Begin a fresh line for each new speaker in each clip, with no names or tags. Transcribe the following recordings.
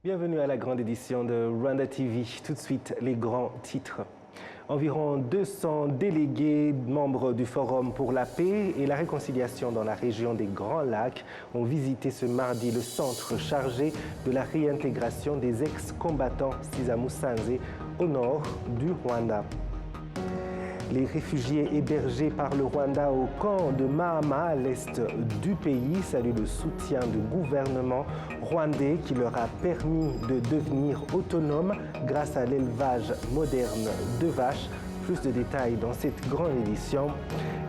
Bienvenue à la grande édition de Rwanda TV. Tout de suite, les grands titres. Environ 200 délégués, membres du Forum pour la paix et la réconciliation dans la région des Grands Lacs ont visité ce mardi le centre chargé de la réintégration des ex-combattants Sizamusanze au nord du Rwanda. Les réfugiés hébergés par le Rwanda au camp de Mahama à l'est du pays saluent le soutien du gouvernement rwandais qui leur a permis de devenir autonomes grâce à l'élevage moderne de vaches. Plus de détails dans cette grande édition.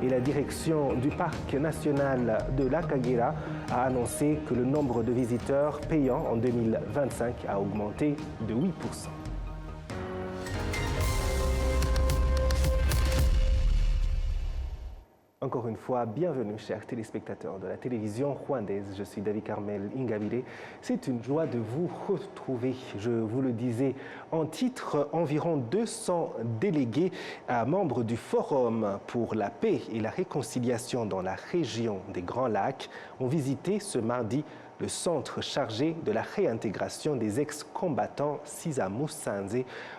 Et la direction du parc national de la Kagera a annoncé que le nombre de visiteurs payants en 2025 a augmenté de 8%. Encore une fois, bienvenue chers téléspectateurs de la télévision rwandaise. Je suis David Carmel Ingabire. C'est une joie de vous retrouver. Je vous le disais en titre, environ 200 délégués membres du Forum pour la paix et la réconciliation dans la région des Grands Lacs ont visité ce mardi le centre chargé de la réintégration des ex-combattants Sizamusanze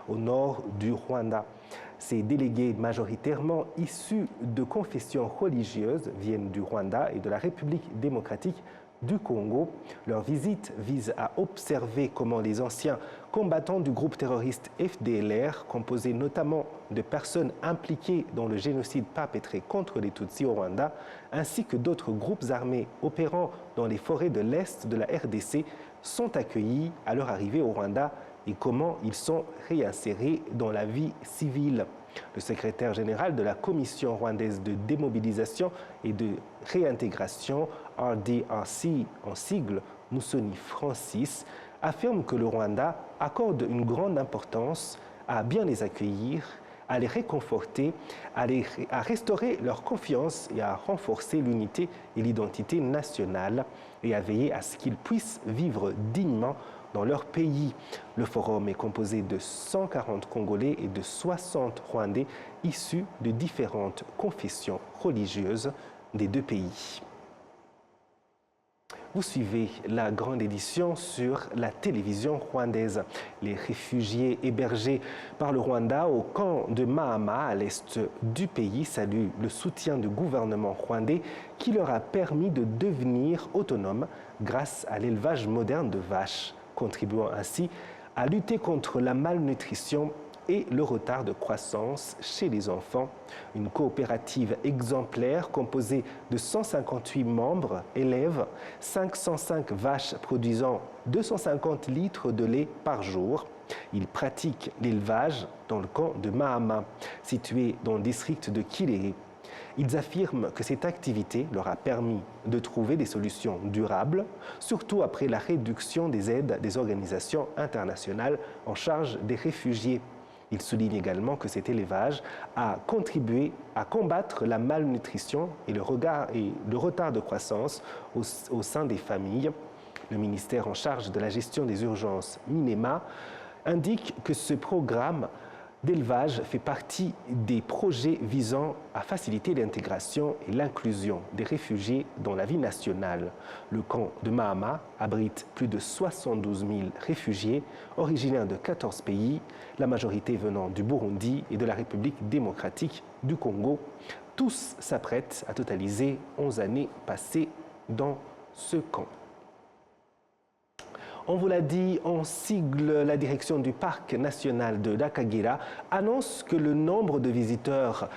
au nord du Rwanda. Ces délégués majoritairement issus de confessions religieuses viennent du Rwanda et de la République démocratique du Congo. Leur visite vise à observer comment les anciens combattants du groupe terroriste FDLR, composé notamment de personnes impliquées dans le génocide perpétré contre les Tutsis au Rwanda, ainsi que d'autres groupes armés opérant dans les forêts de l'Est de la RDC, sont accueillis à leur arrivée au Rwanda et comment ils sont réinsérés dans la vie civile. Le secrétaire général de la Commission rwandaise de démobilisation et de réintégration, RDRC en sigle, Musoni Francis, affirme que le Rwanda accorde une grande importance à bien les accueillir, à les réconforter, à restaurer leur confiance et à renforcer l'unité et l'identité nationale et à veiller à ce qu'ils puissent vivre dignement dans leur pays. Le forum est composé de 140 Congolais et de 60 Rwandais issus de différentes confessions religieuses des deux pays. Vous suivez la grande édition sur la télévision rwandaise. Les réfugiés hébergés par le Rwanda au camp de Mahama à l'est du pays saluent le soutien du gouvernement rwandais qui leur a permis de devenir autonomes grâce à l'élevage moderne de vaches, contribuant ainsi à lutter contre la malnutrition et le retard de croissance chez les enfants. Une coopérative exemplaire composée de 158 membres élève 505 vaches produisant 250 litres de lait par jour. Ils pratiquent l'élevage dans le camp de Mahama, situé dans le district de Kiléré. Ils affirment que cette activité leur a permis de trouver des solutions durables, surtout après la réduction des aides des organisations internationales en charge des réfugiés. Ils soulignent également que cet élevage a contribué à combattre la malnutrition et le retard de croissance au sein des familles. Le ministère en charge de la gestion des urgences, MINEMA, indique que ce programme d'élevage fait partie des projets visant à faciliter l'intégration et l'inclusion des réfugiés dans la vie nationale. Le camp de Mahama abrite plus de 72 000 réfugiés originaires de 14 pays, la majorité venant du Burundi et de la République démocratique du Congo. Tous s'apprêtent à totaliser 11 années passées dans ce camp. On vous l'a dit, en sigle, la direction du parc national de la Kagera annonce que le nombre de visiteurs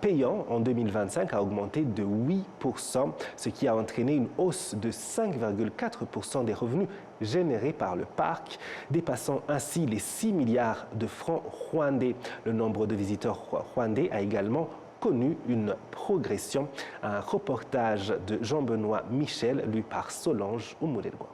payants en 2025 a augmenté de 8%, ce qui a entraîné une hausse de 5,4% des revenus générés par le parc, dépassant ainsi les 6 milliards de francs rwandais. Le nombre de visiteurs rwandais a également connu une progression. Un reportage de Jean-Benoît Michel, lu par Solange Oumoulerwa.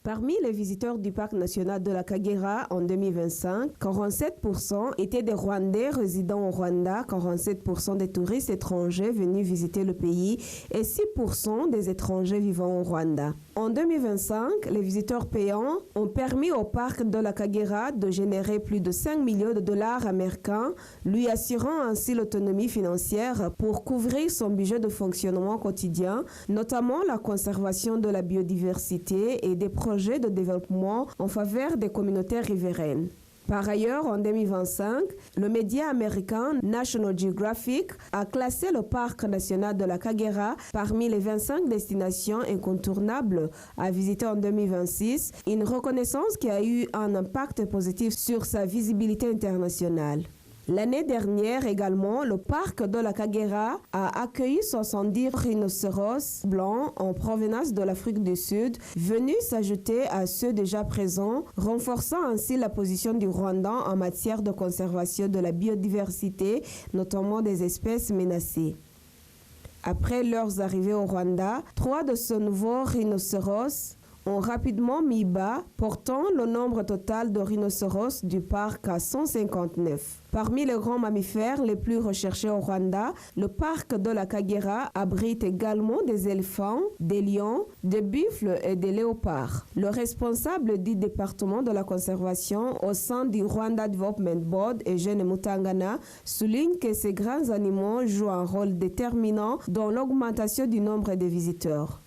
Parmi les visiteurs du parc national de la Kagera en 2025, 47% étaient des Rwandais résidant au Rwanda, 47% des touristes étrangers venus visiter le pays et 6% des étrangers vivant au Rwanda. En 2025, les visiteurs payants ont permis au parc de la Kagera de générer plus de 5 millions de dollars américains, lui assurant ainsi l'autonomie financière pour couvrir son budget de fonctionnement quotidien, notamment la conservation de la biodiversité et des projets projets de développement en faveur des communautés riveraines. Par ailleurs, en 2025, le média américain National Geographic a classé le parc national de la Kagera parmi les 25 destinations incontournables à visiter en 2026, une reconnaissance qui a eu un impact positif sur sa visibilité internationale. L'année dernière également, le parc de la Kagera a accueilli 70 rhinocéros blancs en provenance de l'Afrique du Sud, venus s'ajouter à ceux déjà présents, renforçant ainsi la position du Rwanda en matière de conservation de la biodiversité, notamment des espèces menacées. Après leurs arrivées au Rwanda, 3 de ce nouveau rhinocéros ont rapidement mis bas, portant le nombre total de rhinocéros du parc à 159. Parmi les grands mammifères les plus recherchés au Rwanda, le parc de la Kagera abrite également des éléphants, des lions, des buffles et des léopards. Le responsable du département de la conservation au sein du Rwanda Development Board, Eugène Mutangana, souligne que ces grands animaux jouent un rôle déterminant dans l'augmentation du nombre de visiteurs.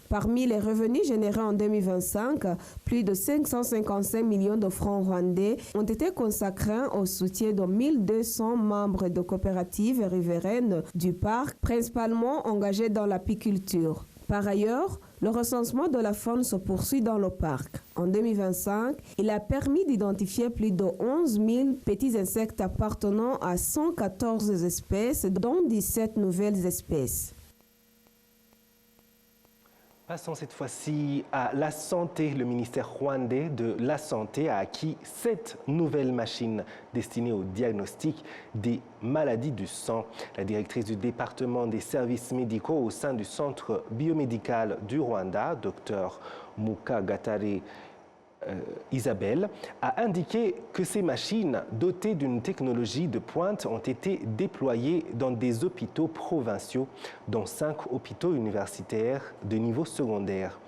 Parmi les revenus générés en 2025, plus de 555 millions de francs rwandais ont été consacrés au soutien de 1200 membres de coopératives riveraines du parc, principalement engagés dans l'apiculture. Par ailleurs, le recensement de la faune se poursuit dans le parc. En 2025, il a permis d'identifier plus de 11 000 petits insectes appartenant à 114 espèces, dont 17 nouvelles espèces.
Passons cette fois-ci à la santé. Le ministère rwandais de la Santé a acquis 7 nouvelles machines destinées au diagnostic des maladies du sang. La directrice du département des services médicaux au sein du centre biomédical du Rwanda, Dr Mukagatare Isabelle, a indiqué que ces machines dotées d'une technologie de pointe ont été déployées dans des hôpitaux provinciaux, dont 5 hôpitaux universitaires de niveau secondaire.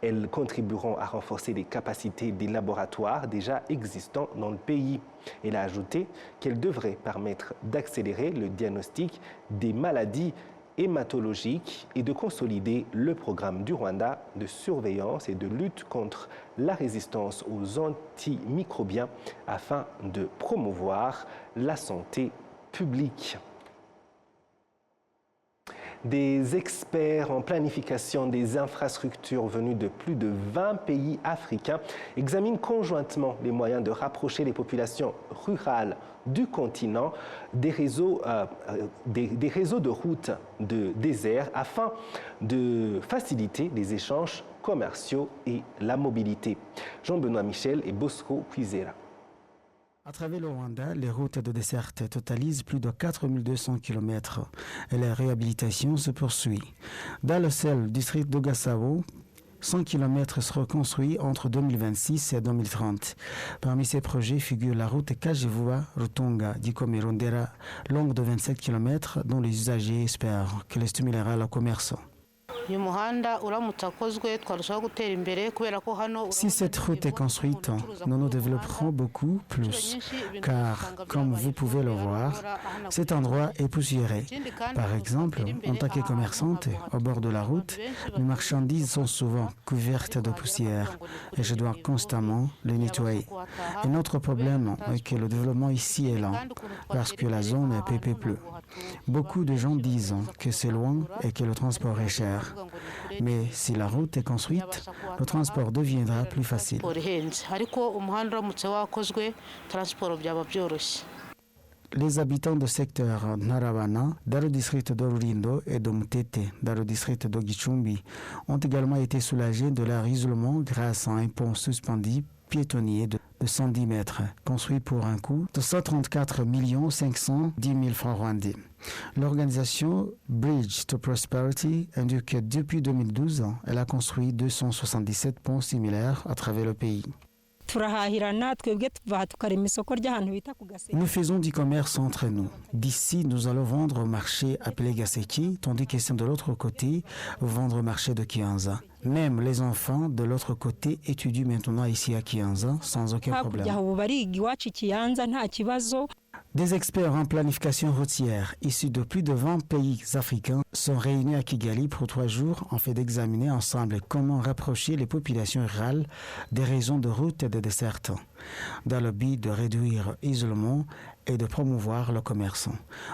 Elles contribueront à renforcer les capacités des laboratoires déjà existants dans le pays. Elle a ajouté qu'elles devraient permettre d'accélérer le diagnostic des maladies hématologique et de consolider le programme du Rwanda de surveillance et de lutte contre la résistance aux antimicrobiens afin de promouvoir la santé publique. Des experts en planification des infrastructures venus de plus de 20 pays africains examinent conjointement les moyens de rapprocher les populations rurales du continent des réseaux de routes de désert afin de faciliter les échanges commerciaux et la mobilité. Jean-Benoît Michel et Bosco Cuisera.
À travers le Rwanda, les routes de dessert totalisent plus de 4200 km et la réhabilitation se poursuit. Dans le seul district de Gasabo, 100 km seront construits entre 2026 et 2030. Parmi ces projets figure la route Kajivuba-Rutunga d'Ikomerondera, longue de 27 km, dont les usagers espèrent qu'elle stimulera le commerce. Si cette route est construite, nous nous développerons beaucoup plus, car, comme vous pouvez le voir, cet endroit est poussiéré. Par exemple, en tant que commerçante, au bord de la route, mes marchandises sont souvent couvertes de poussière et je dois constamment les nettoyer. Un autre problème est que le développement ici est lent, parce que la zone est PPP+. Beaucoup de gens disent que c'est loin et que le transport est cher. Mais si la route est construite, le transport deviendra plus facile. Les habitants du secteur Narabana, dans le district de Rulindo et de Mutete, dans le district de Gichumbi, ont également été soulagés de leur isolement grâce à un pont suspendu piétonnier de 110 mètres, construit pour un coût de 134 510 000 francs rwandais. L'organisation Bridge to Prosperity indique que depuis 2012, elle a construit 277 ponts similaires à travers le pays. Nous faisons du commerce entre nous. D'ici, nous allons vendre au marché appelé Gaseki, tandis que c'est de l'autre côté, vendre au marché de Kianza. Même les enfants de l'autre côté étudient maintenant ici à Kianza sans aucun problème. Des experts en planification routière issus de plus de 20 pays africains sont réunis à Kigali pour 3 jours en fait d'examiner ensemble comment rapprocher les populations rurales des réseaux de routes et de dessertes, dans le but de réduire l'isolement et de promouvoir le commerce.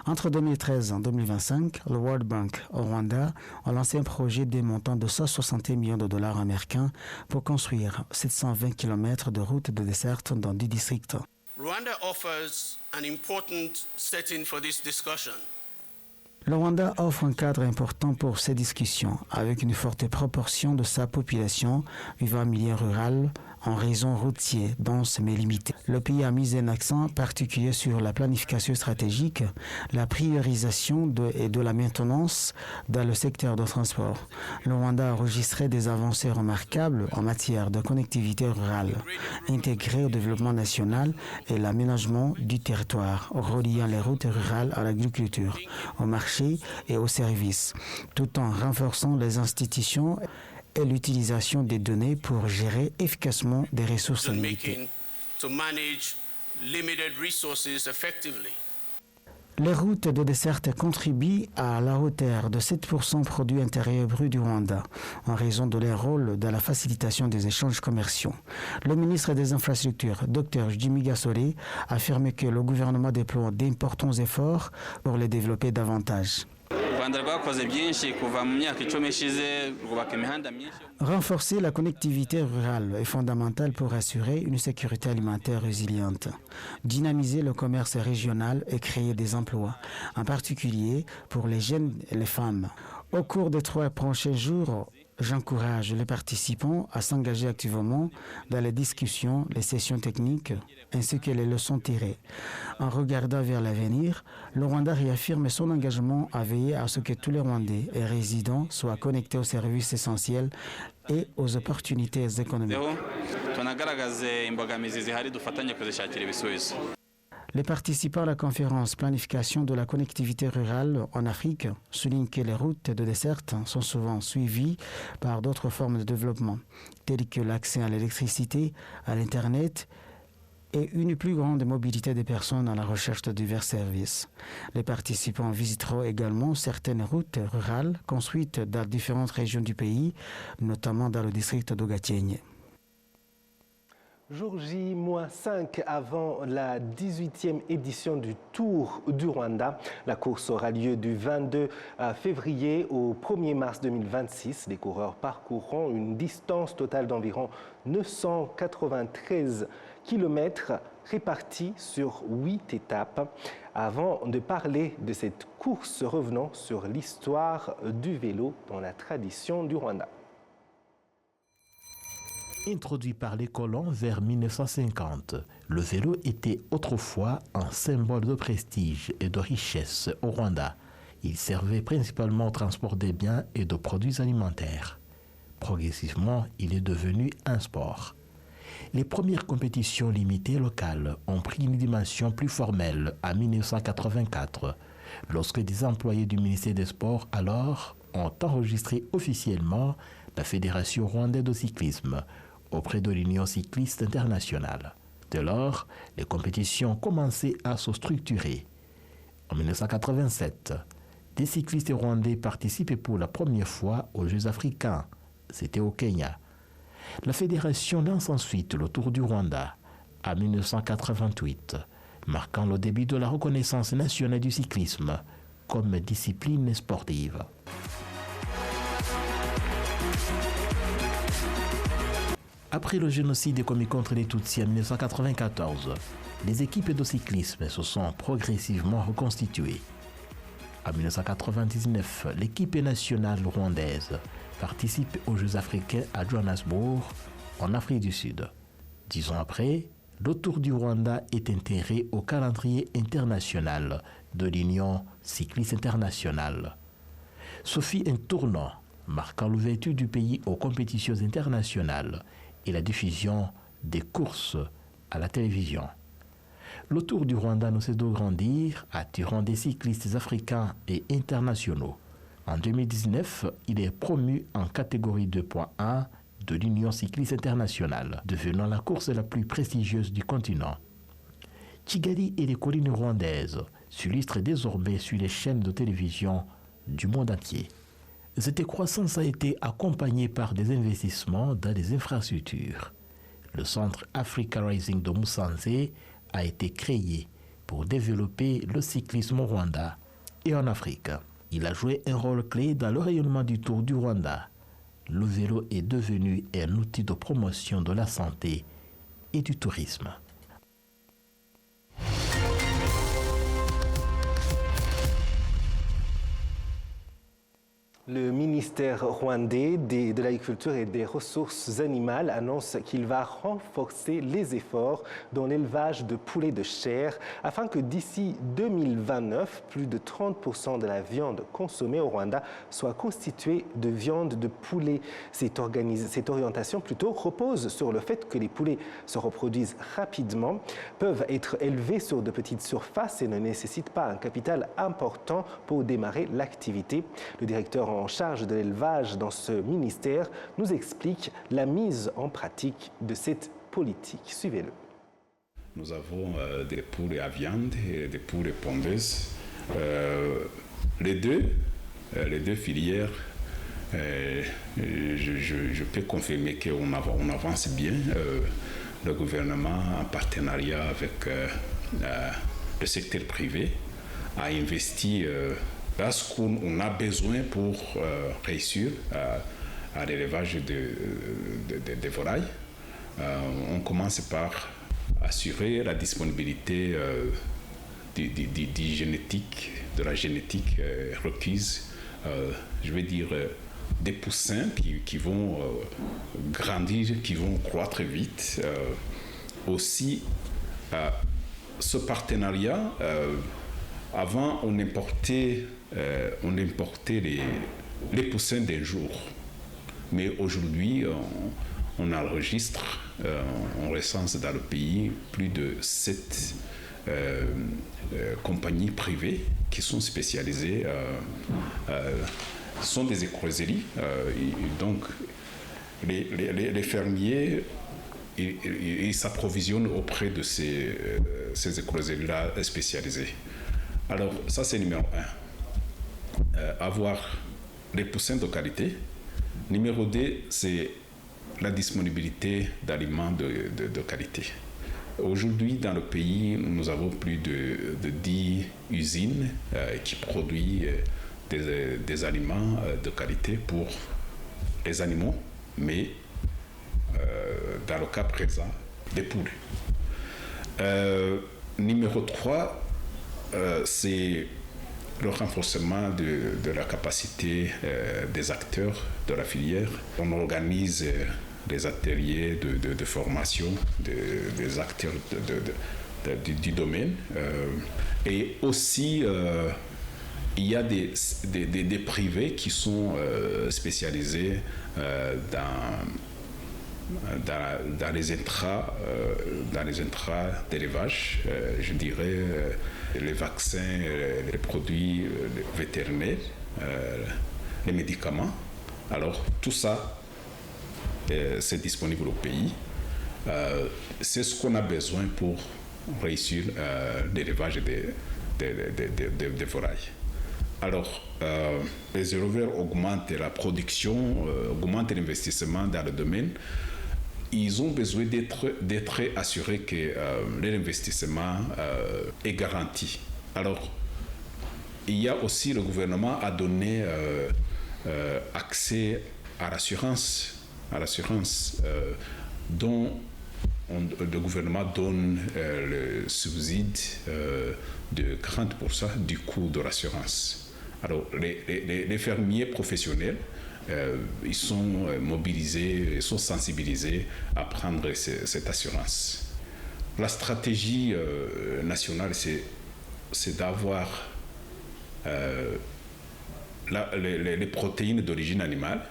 Entre 2013 et 2025, le World Bank au Rwanda a lancé un projet d'un montant de 160 millions de dollars américains pour construire 720 km de routes de desserte dans 10 districts.
Rwanda offers an important setting for this discussion.
Le Rwanda offre un cadre important pour ces discussions, avec une forte proportion de sa population vivant en milieu rural, en réseau routier dense mais limité. Le pays a mis un accent particulier sur la planification stratégique, la priorisation et de la maintenance dans le secteur de transport. Le Rwanda a enregistré des avancées remarquables en matière de connectivité rurale, intégrée au développement national et l'aménagement du territoire, reliant les routes rurales à l'agriculture, au marché et aux services, tout en renforçant les institutions et l'utilisation des données pour gérer efficacement des ressources limitées. Les routes de desserte contribuent à la hauteur de 7% produit intérieur brut du Rwanda, en raison de leur rôle dans la facilitation des échanges commerciaux. Le ministre des Infrastructures, Dr Jimmy Gasore, a affirmé que le gouvernement déploie d'importants efforts pour les développer davantage. Renforcer la connectivité rurale est fondamental pour assurer une sécurité alimentaire résiliente, dynamiser le commerce régional et créer des emplois, en particulier pour les jeunes et les femmes. Au cours des 3 prochains jours, j'encourage les participants à s'engager activement dans les discussions, les sessions techniques ainsi que les leçons tirées. En regardant vers l'avenir, le Rwanda réaffirme son engagement à veiller à ce que tous les Rwandais et résidents soient connectés aux services essentiels et aux opportunités économiques. Les participants à la conférence Planification de la connectivité rurale en Afrique soulignent que les routes de desserte sont souvent suivies par d'autres formes de développement, telles que l'accès à l'électricité, à l'Internet et une plus grande mobilité des personnes à la recherche de divers services. Les participants visiteront également certaines routes rurales construites dans différentes régions du pays, notamment dans le district de Gakenke.
Jour J-5 avant la 18e édition du Tour du Rwanda. La course aura lieu du 22 février au 1er mars 2026. Les coureurs parcourront une distance totale d'environ 993 km répartis sur 8 étapes. Avant de parler de cette course, revenons sur l'histoire du vélo dans la tradition du Rwanda.
Introduit par les colons vers 1950, le vélo était autrefois un symbole de prestige et de richesse au Rwanda. Il servait principalement au transport des biens et de produits alimentaires. Progressivement, il est devenu un sport. Les premières compétitions limitées locales ont pris une dimension plus formelle en 1984, lorsque des employés du ministère des Sports alors ont enregistré officiellement la Fédération rwandaise de cyclisme auprès de l'Union cycliste internationale. Dès lors, les compétitions commençaient à se structurer. En 1987, des cyclistes rwandais participaient pour la première fois aux Jeux africains. C'était au Kenya. La fédération lance ensuite le Tour du Rwanda en 1988, marquant le début de la reconnaissance nationale du cyclisme comme discipline sportive. Après le génocide commis contre les Tutsis en 1994, les équipes de cyclisme se sont progressivement reconstituées. En 1999, l'équipe nationale rwandaise participe aux Jeux africains à Johannesburg, en Afrique du Sud. 10 ans après, le Tour du Rwanda est intégré au calendrier international de l'Union cycliste internationale. Ce fut un tournant marquant l'ouverture du pays aux compétitions internationales et la diffusion des courses à la télévision. Le Tour du Rwanda ne cesse de grandir, attirant des cyclistes africains et internationaux. En 2019, il est promu en catégorie 2.1 de l'Union cycliste internationale, devenant la course la plus prestigieuse du continent. Kigali et les collines rwandaises s'illustrent désormais sur les chaînes de télévision du monde entier. Cette croissance a été accompagnée par des investissements dans les infrastructures. Le centre Africa Rising de Musanze a été créé pour développer le cyclisme au Rwanda et en Afrique. Il a joué un rôle clé dans le rayonnement du Tour du Rwanda. Le vélo est devenu un outil de promotion de la santé et du tourisme.
Le ministère rwandais de l'Agriculture et des Ressources animales annonce qu'il va renforcer les efforts dans l'élevage de poulets de chair afin que d'ici 2029, plus de 30% de la viande consommée au Rwanda soit constituée de viande de poulet. Cette orientation plutôt repose sur le fait que les poulets se reproduisent rapidement, peuvent être élevés sur de petites surfaces et ne nécessitent pas un capital important pour démarrer l'activité. Le directeur en charge de l'élevage dans ce ministère nous explique la mise en pratique de cette politique. Suivez-le.
Nous avons des poules à viande et des poules pondeuses. Les deux filières, je peux confirmer qu'on avance bien. Le gouvernement, en partenariat avec le secteur privé, a investi parce qu'on a besoin pour réussir à l'élevage de volailles. On commence par assurer la disponibilité de la génétique requise, je vais dire des poussins qui vont grandir, qui vont croître vite. Aussi, ce partenariat, avant on importait les poussins d'un jour, mais aujourd'hui on enregistre, on recense dans le pays plus de 7 compagnies privées qui sont spécialisées. Ce sont des écroseries, donc les fermiers ils s'approvisionnent auprès de ces écroseries-là spécialisées. Alors ça c'est numéro 1, avoir des poussins de qualité. Numéro 2, c'est la disponibilité d'aliments de qualité. Aujourd'hui, dans le pays, nous avons plus de 10 usines qui produisent des aliments de qualité pour les animaux, mais dans le cas présent, des poules. Numéro 3, c'est le renforcement de la capacité des acteurs de la filière. On organise des ateliers de formation des acteurs du domaine. Et aussi, il y a des privés qui sont spécialisés dans les intrants d'élevage, je dirais les vaccins, les produits vétérinaires, les médicaments. Alors tout ça, c'est disponible au pays. C'est ce qu'on a besoin pour réussir l'élevage des volailles. Alors, les éleveurs augmentent la production, augmentent l'investissement dans le domaine. Ils ont besoin d'être assurés que l'investissement est garanti. Alors, il y a aussi, le gouvernement a donné accès à l'assurance dont le gouvernement donne le subside de 40% du coût de l'assurance. Alors, les fermiers professionnels, ils sont mobilisés, ils sont sensibilisés à prendre cette assurance. La stratégie nationale, c'est d'avoir les protéines d'origine animale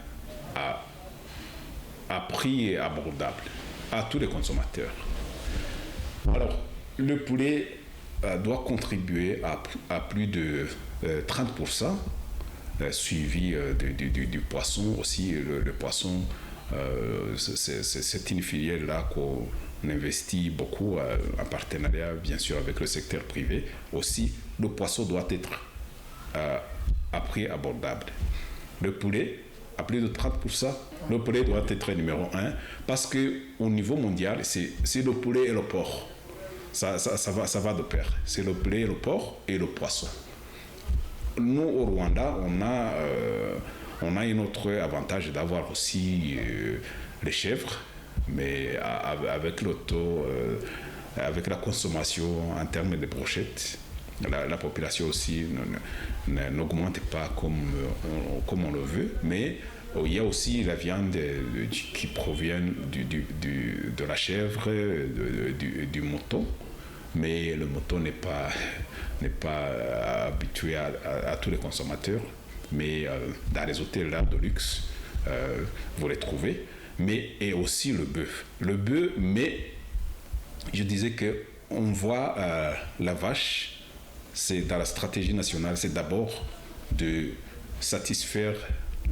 à prix abordable à tous les consommateurs. Alors, le poulet doit contribuer à plus de 30%, suivi du poisson aussi. Le poisson, c'est une filière-là on investit beaucoup en partenariat, bien sûr, avec le secteur privé. Aussi, le poisson doit être à prix abordable. Le poulet, à plus de 30%, le poulet doit être numéro 1 parce qu'au niveau mondial, c'est le poulet et le porc. Ça va de pair. C'est le poulet, le porc et le poisson. Nous, au Rwanda, on a un autre avantage d'avoir aussi les chèvres, mais avec le taux, avec la consommation en termes de brochettes, la population aussi n'augmente pas comme on le veut, mais il y a aussi la viande qui provient de la chèvre, du mouton, mais le mouton n'est pas habitué à tous les consommateurs, mais dans les hôtels là de luxe, vous les trouvez, et aussi le bœuf. Le bœuf, mais je disais qu'on voit la vache, c'est dans la stratégie nationale, c'est d'abord de satisfaire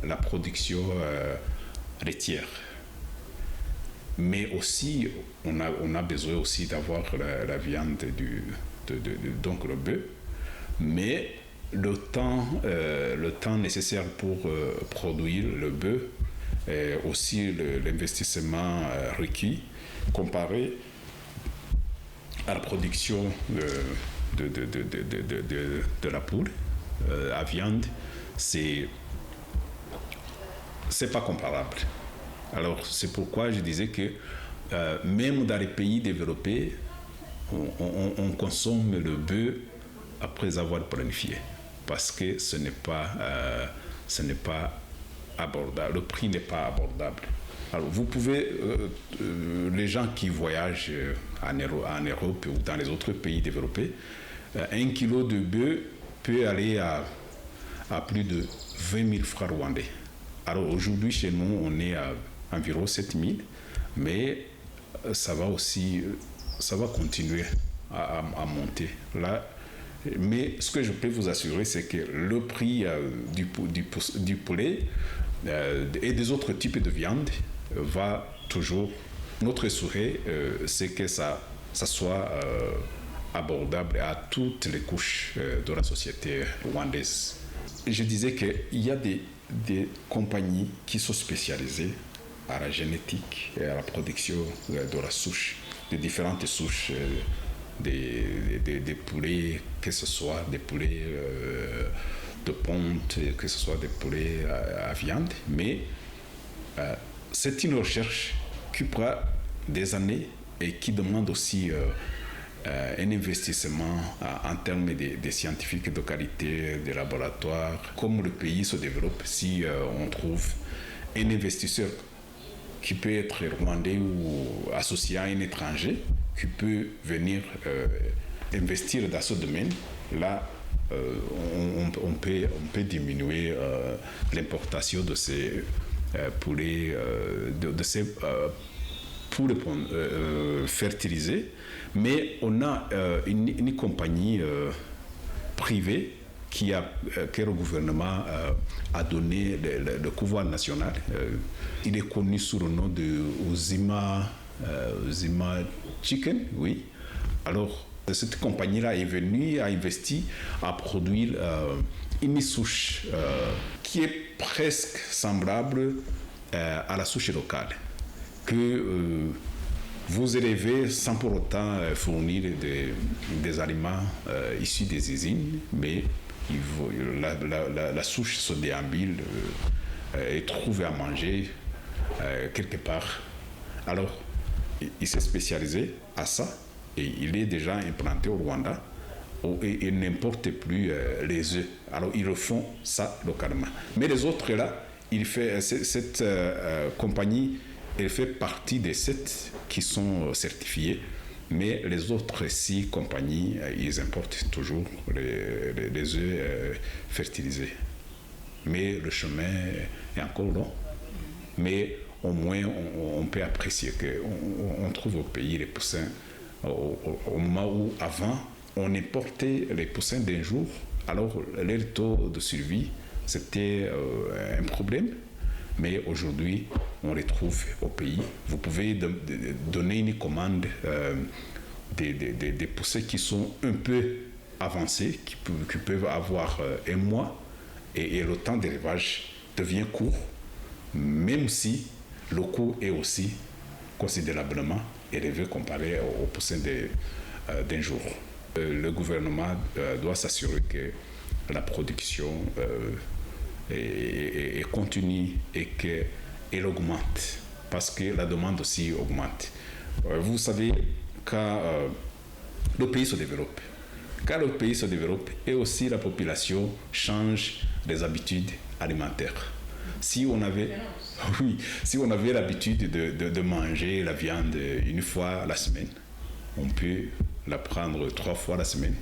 la production laitière. Mais aussi, on a besoin aussi d'avoir la viande donc le bœuf. Mais le temps nécessaire pour produire le bœuf, aussi l'investissement requis, comparé à la production de la poule à viande, c'est pas comparable. Alors c'est pourquoi je disais que même dans les pays développés, on consomme le bœuf après avoir planifié, parce que ce n'est pas abordable, le prix n'est pas abordable. Alors vous pouvez, les gens qui voyagent en Europe ou dans les autres pays développés, 1 kilo de bœuf peut aller à plus de 20 000 francs rwandais. Alors aujourd'hui chez nous on est à environ 7 000, mais ça va continuer à monter. Là, mais ce que je peux vous assurer, c'est que le prix du poulet et des autres types de viande va toujours. Notre souhait, c'est que ça soit abordable à toutes les couches de la société rwandaise. Je disais qu'il y a des compagnies qui sont spécialisées à la génétique et à la production de la souche, de différentes souches des poulets, que ce soit des poulets de ponte, que ce soit des poulets à viande. Mais c'est une recherche qui prend des années et qui demande aussi un investissement en termes de scientifiques de qualité, de laboratoires. Comme le pays se développe, si on trouve un investisseur qui peut être rwandais ou associé à un étranger, qui peut venir investir dans ce domaine, là, on peut diminuer l'importation de ces poulets, de ces poules fertilisées. Mais on a une compagnie privée que le gouvernement a donné le pouvoir national. Il est connu sous le nom de Uzima Chicken, oui. Alors, cette compagnie-là est venue, a investi à produire une souche qui est presque semblable à la souche locale, que vous élevez sans pour autant fournir des aliments issus des usines, mais la souche se déambule et trouve à manger quelque part. Alors, il s'est spécialisé à ça et il est déjà implanté au Rwanda et il n'importe plus les œufs. Alors, ils refont ça localement. Mais les autres, là, cette compagnie, elle fait partie des 7 qui sont certifiés. Mais les autres 6 compagnies, ils importent toujours les œufs fertilisés. Mais le chemin est encore long. Mais au moins, on peut apprécier qu'on trouve au pays les poussins. Au moment où, avant, on importait les poussins d'un jour, alors leur taux de survie, c'était un problème. Mais aujourd'hui, on les trouve au pays. Vous pouvez donner une commande des poussées qui sont un peu avancées, qui peuvent avoir un mois, et le temps d'élevage devient court, même si le coût est aussi considérablement élevé comparé aux poussins d'un jour. Le gouvernement doit s'assurer que la production est continue et qu'elle augmente, parce que la demande aussi augmente. Vous savez, quand le pays se développe, et aussi la population change les habitudes alimentaires. Si on avait l'habitude de manger la viande une fois la semaine, on peut la prendre 3 fois la semaine.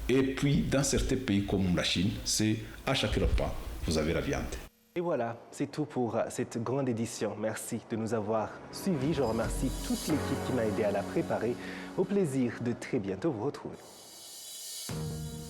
Et puis, dans certains pays comme la Chine, c'est à chaque repas, vous avez la viande.
Et voilà, c'est tout pour cette grande édition. Merci de nous avoir suivis. Je remercie toute l'équipe qui m'a aidé à la préparer. Au plaisir de très bientôt vous retrouver.